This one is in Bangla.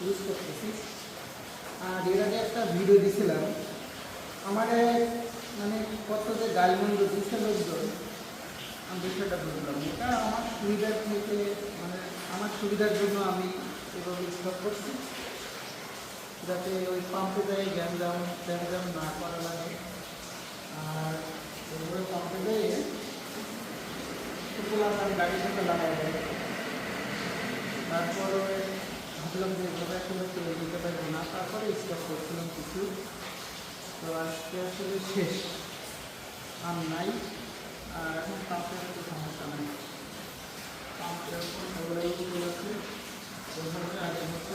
ইউজ করতেছি। আর এর আগে একটা ভিডিও দিয়েছিলাম, আমার মানে কত যে গালমন্দ দিচ্ছে লোকজন, আমি বিষয়টা বুঝলাম। এটা আমার সুবিধার থেকে, মানে আমার সুবিধার জন্য আমি এভাবে স্টক করছি, যাতে ওই পাম্পে যায় গ্যাঞ্জাম না করা লাগে। আর ওইভাবে পাম্পে যেয়ে শুকনো আমি গাড়ির সাথে লাগাই দেয়। তারপরে ভাবলাম যে এভাবে আসলে চলে যেতে পারবো না, তারপরে স্টক করছিলাম কিছু। তো আজকে আসলে শেষ, আর নাই। আর এখন পাম্পের একটু সমস্যা নাই, পাম্পের উপর সবাই চলে আছে ওইভাবে আগের মতো